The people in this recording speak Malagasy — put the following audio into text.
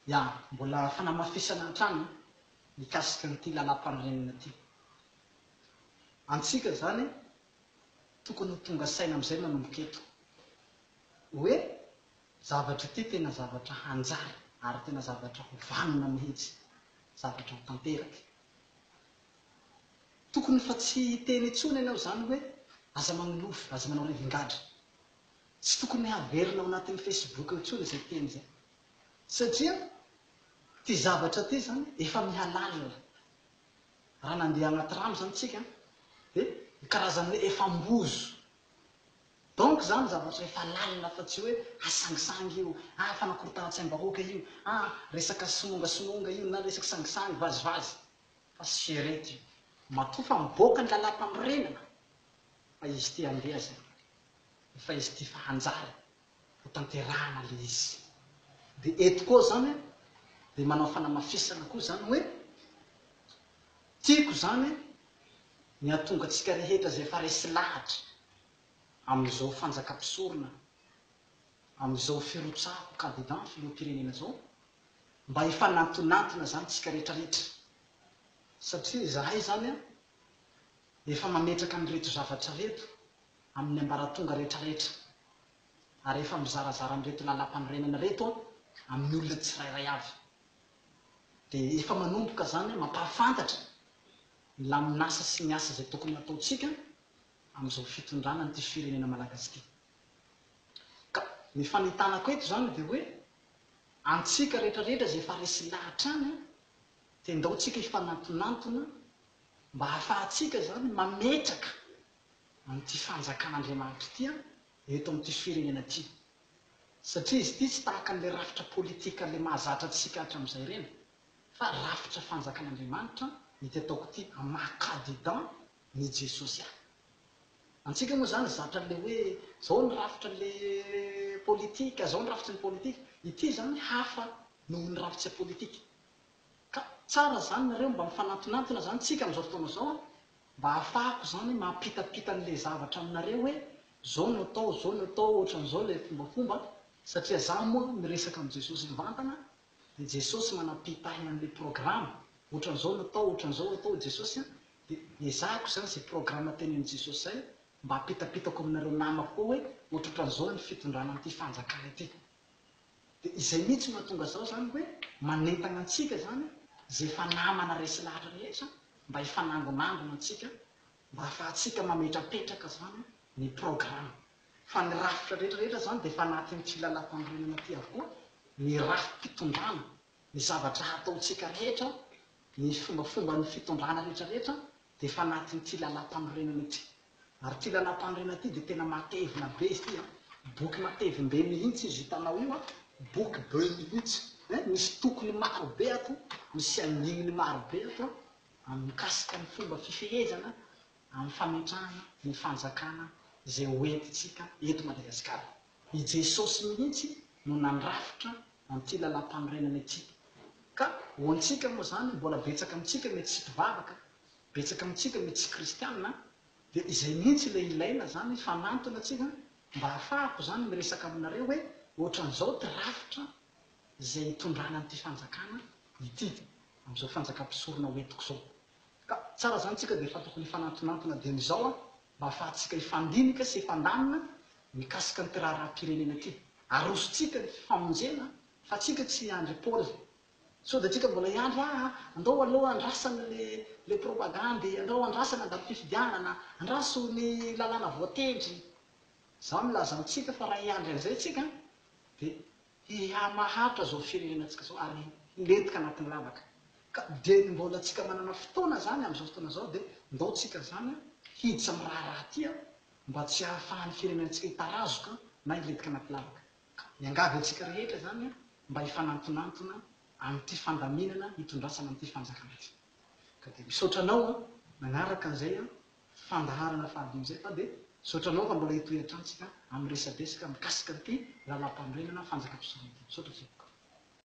Ya, mbola fanamafisana hatrany mikasika n'ity lalam-panorenana ity. Antsika zany tokony ho tonga saina amin'izay manomboka eto. Hoe zavatra ity tena zavatra hanjary ary tena zavatra hovanona mihitsy, zavatra ho tanteraky. Tokony fa tsy teny intsony ianao zany hoe aza manolofy, aza manao rivingadra. Tsy tokony haverina ao anatin'ny Facebook intsony izay teny izay. Satria ty zavatra ty zany efa mihalalina. Raha nandeha anaty rano zany tsika dia karazany hoe efa mbozo. Donc zany zavatra efa lalina fa tsy hoe asangisangy io, fanakorotana-tsaim-bahoaka io, resaka sonongasononga io na resaka sangisangy vazivazy. Fa tsy erety io. Matoa fa miboaka ny lalam-panorenana fa izy ty andeha zay. Fa izy ty fa hanjary ho tanterahana le izy. Dia eto koa zany dia manao fanamafisana koa zany hoe tiako zany ny hahatonga antsika rehetra zay efa resy lahatra amin'izao fanjakam-pisorona, amin'izao firotsahako candidat filoham-pirenena zao, mba hifanantonantona zany tsika rehetrarehetra. Satria zahay zany efa mametraka an'ireto zavatra reto amin'ny ambaratonga rehetrarehetra, ary efa mizarazara an'ireto lalam-panorenana reto amin'ny olona tsirairay avy. Dia efa manomboka zany mampahafantatra ny lamin'asa sy ny asa izay tokony ataontsika amin'izao fitondrana n'ity firenena malagasy ity. Ka ny fanitanako eto zany dia hoe antsika rehetrarehetra izay efa resy lahatra any dia ndao tsika hifanantonantona mba hahafahantsika zany mametraka amin'ity fanjakan'Andriamanitra ity eto amin'ity firenena ity. Satria izy ity tsy tahaka an'ilay rafitra politika ilay mahazatra antsika hatramin'izay ireny, fa rafitra fanjakan'Andriamanitra ity ataoko ity maha-candidat ny Jesosy ahy. Antsika moa zany zatra le hoe zao ny rafitra le politika, zao ny rafitra ny politika. Ity zany hafa noho ny rafitra politika. Ka tsara zany nareo mba mifanantonantona zany tsika amin'izao fotoana zao mba ahafahako zany mampitapita an'ilay zavatra aminareo hoe zao no atao, zao no atao, ohatran'izao ilay fombafomba. Satria zaho moa miresaka amin'i Jesosy mivantana, dia Jesosy manam-pitahina an'ilay programa. Ohatran'izao no atao, ohatran'izao atao Jesosy, dia ezahako zany izay programa tenenin' Jesosy zay mba hapitapitako aminareo namako koa hoe ohatran'izao ny fitondrana an'ity fanjakana ity. Dia izay mihitsy mahatonga zao zany hoe manentana antsika zany izay efa namana resy lahatra rehetra mba hifanangonangona antsika, mba hahafahantsika mametrapetraka zany ny programa. Fa ny rafitra rehetrarehetra zany dia efa anatin'ity lalam-panorenana ity avokoa, ny rafi-pitondrana, ny zavatra hataontsika rehetra, ny fombafomba ny fitondrana rehetrarehetra dia efa anatin'ity lalam-panorenana ity. Ary ity lalam-panorenana ity dia tena matevina be izy ity. Boky matevim-be mihitsy izy hitanao io, boky be mihitsy. Misy tokony maro be ato, misy andininy maro be ato amin'ny mikasika ny fomba fifehezana amin'ny fametrahana ny fanjakana izay hoentintsika eto Madagasikara. I Jesosy mihitsy no nandrafitra an'ity lalam-panorenana ity. Ka ho antsika moa zany mbola betsaka amintsika mety tsy mpivavaka, betsaka amintsika mety tsy kristianina, dia izay mihitsy ilay ilaina zany fanantona antsika mba ahafahako zany miresaka aminareo hoe ohatran'izao ty rafitra izay hitondrana an'ity fanjakana ity amin'izao fanjakam-pisorona hoentiko zao. Ka tsara zany tsika dia efa tokony hifanantonantona dia n'izao mba ahafahantsika hifandinika sy hifandamina mikasika ny raharaham-pirenena ity. Arosontsika ny famonjena fa tsika tsy Andry Paoly. So dia tsika mbola hiandro andao aloha andrasana le propagandy, andao andrasana andam-pifidianana, andraso ny lalàna voatendry. Zaho milaza amintsika fa raha hiandry an'izay tsika dia hihamahatra zao firenenantsika zao ary hilentika anatin'ny lavaka. Ka dia mbola tsika manana fotoana zany amin'izao fotoana zao dia ndao tsika zany hiditra amin'ny raharaha ty mba tsy hahafahan'ny firenenantsika hitarazoka na hilentika anaty lavaka. Ka miangavy antsika rehetra zany mba hifanantonantona amin'ity fandaminana hitondrasana amin'ity fanjakana ity. Ka dia misaotra anao manaraka an'izay fandaharana fahadimy izay, fa dia misaotra anao fa mbola hitohy hatrany tsika amin'ny resadresaka mikasika an'ity lalam-panorenana fanjakam-pisorona ity. Misaotra tsika.